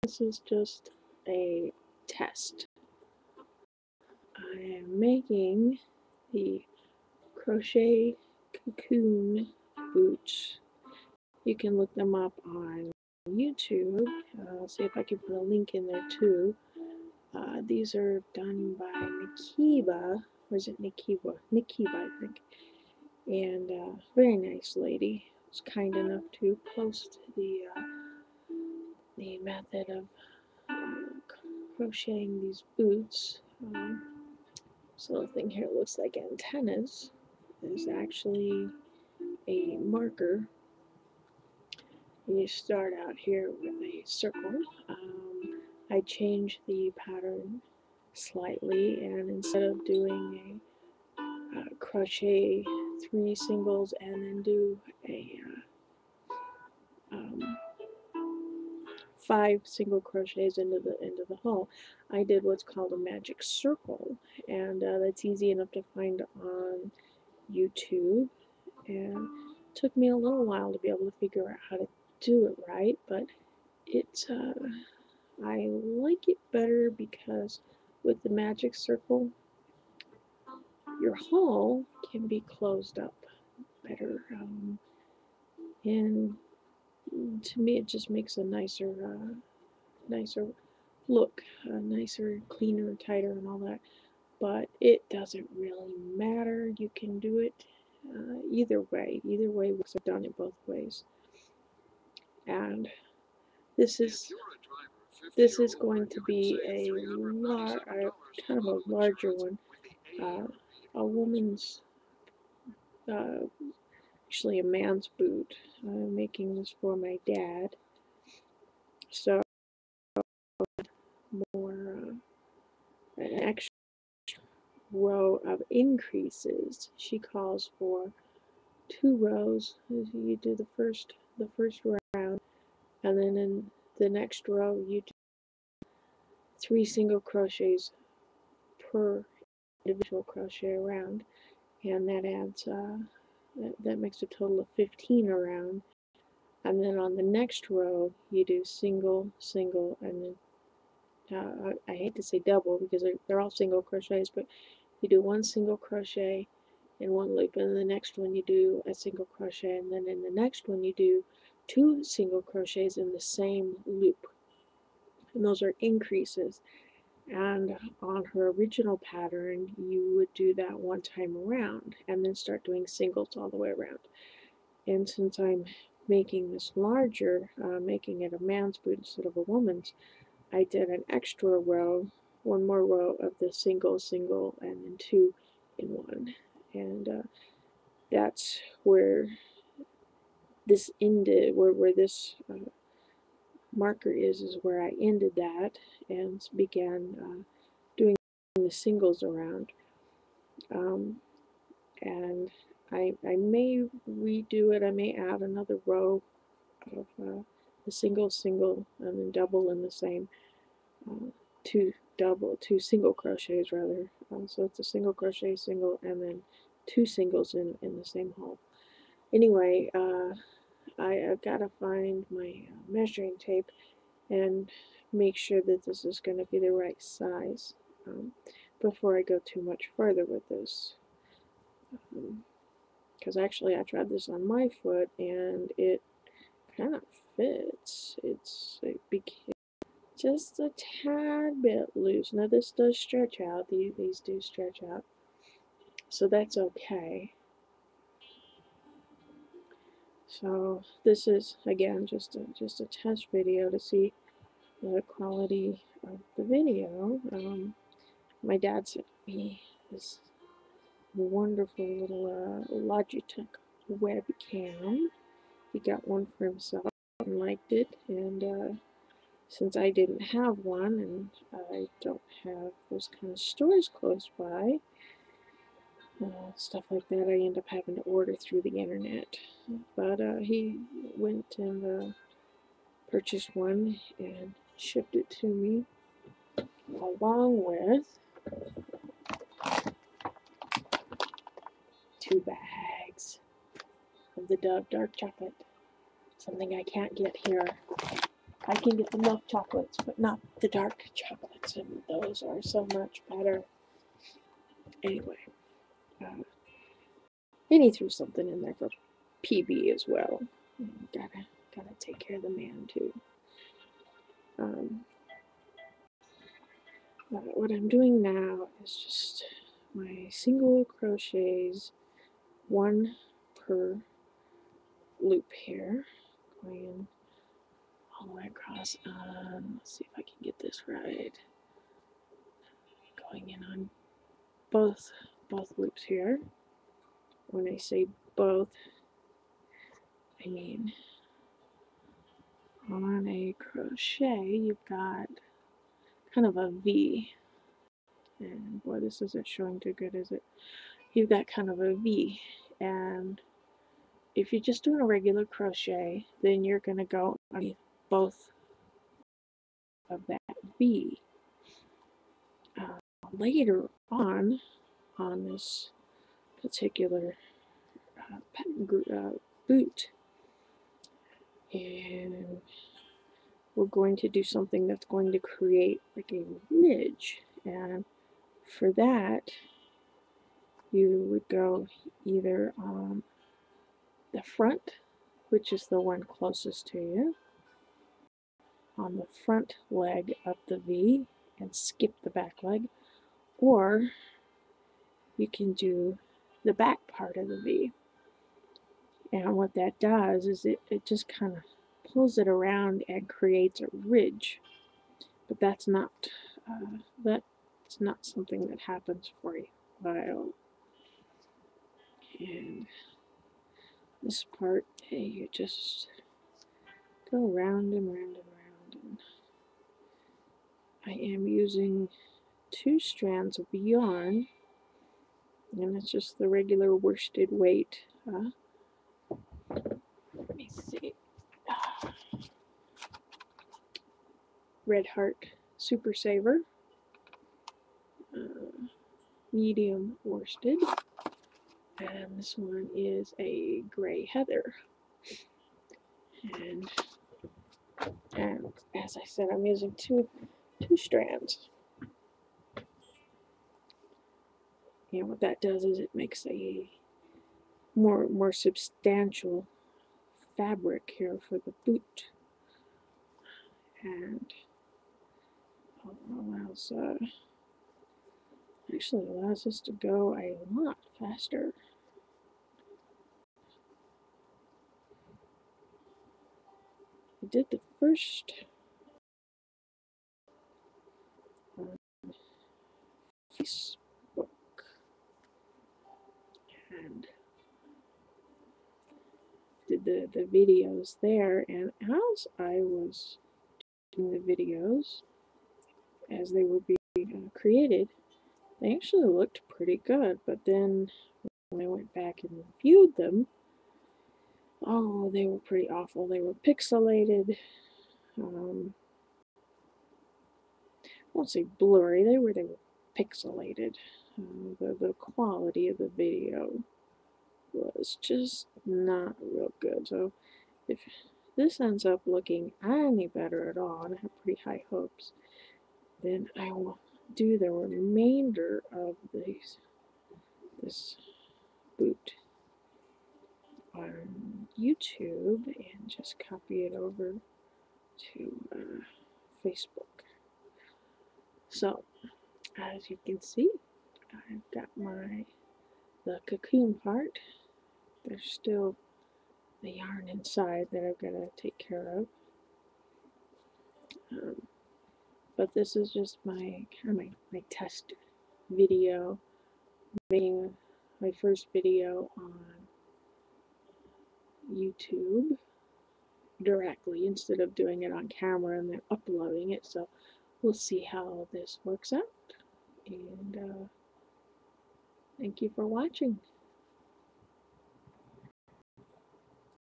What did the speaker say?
This is just a test. I am making the Crochet Cocoon Boots. You can look them up on YouTube. I'll see if I can put a link in there too. These are done by Nikiba, or is it Nikiba? Nikiba, I think. And very nice lady. Was kind enough to post the method of crocheting these boots. So the thing here looks like antennas. There's actually a marker. You start out here with a circle. I changed the pattern slightly, and instead of doing a crochet 3 singles and then do a 5 single crochets into the hole, I did what's called a magic circle, and that's easy enough to find on YouTube, and it took me a little while to be able to figure out how to do it right, but it's I like it better because with the magic circle your hole can be closed up better, and to me it just makes a nicer look, nicer, cleaner, tighter, and all that. But it doesn't really matter. You can do it either way. Either way works. I've done it both ways. And this is going to be a kind of a larger one. A woman's, actually a man's boot. I'm making this for my dad. So more an extra row of increases. She calls for 2 rows. You do the first round, and then in the next row you do 3 single crochets per individual crochet round, and that adds that makes a total of 15 around. And then on the next row you do single, single, and then I hate to say double because they're all single crochets, but you do 1 single crochet in 1 loop, and in the next one you do a single crochet, and then in the next one you do 2 single crochets in the same loop, and those are increases. And on her original pattern you would do that 1 time around and then start doing singles all the way around. And since I'm making this larger, making it a man's boot instead of a woman's, I did an extra row, 1 more row of the single, single, and then 2 in 1. And that's where this ended, where this marker is where I ended that and began doing the singles around. And I may redo it. I may add another row of the single, single, and then double in the same 2 single crochets rather. So it's a single crochet, single, and then 2 singles in the same hole. Anyway, I've got to find my measuring tape and make sure that this is going to be the right size before I go too much further with this. Because actually I tried this on my foot and it kind of fits. It became just a tad bit loose. Now this does stretch out. These do stretch out, so that's okay. So this is again just a test video to see the quality of the video. My dad sent me this wonderful little Logitech webcam. He got one for himself and liked it, and since I didn't have one and I don't have those kind of stores close by, stuff like that, I end up having to order through the internet. But he went and purchased one and shipped it to me, along with 2 bags of the Dove dark chocolate, something I can't get here. I can get the milk chocolates, but not the dark chocolates, and those are so much better. Anyway, and he threw something in there for PB as well. Gotta take care of the man too. What I'm doing now is just my single crochets, one per loop here, going all the way across. Let's see if I can get this right. Going in on both loops here. When I say both, I mean on a crochet you've got kind of a V, and boy, this isn't showing too good, is it? You've got kind of a V, and if you're just doing a regular crochet, then you're going to go underneath both of that V. Later on this particular boot, and we're going to do something that's going to create like a ridge, and for that you would go either on the front, which is the one closest to you, on the front leg of the V and skip the back leg, or you can do the back part of the V. And what that does is it just kind of pulls it around and creates a ridge. But that's not something that happens for a while. And this part, you just go round and round and round. And I am using 2 strands of yarn, and it's just the regular worsted weight. Let me see. Red Heart Super Saver, medium worsted, and this one is a gray heather. And as I said, I'm using two strands. And what that does is it makes a more substantial fabric here for the boot, and actually allows us to go a lot faster. I did the first Facebook, and did the videos there, and as I was doing the videos, as they were being created, they actually looked pretty good, but then when I went back and reviewed them, oh, they were pretty awful. They were pixelated. I won't say blurry. They were pixelated. The quality of the video was just not real good. So if this ends up looking any better at all, and I have pretty high hopes, then I will do the remainder of this boot on YouTube and just copy it over to Facebook. So as you can see, I've got the cocoon part. There's still the yarn inside that I've got to take care of. But this is just my test video, making my first video on YouTube directly instead of doing it on camera and then uploading it. So we'll see how this works out. And thank you for watching.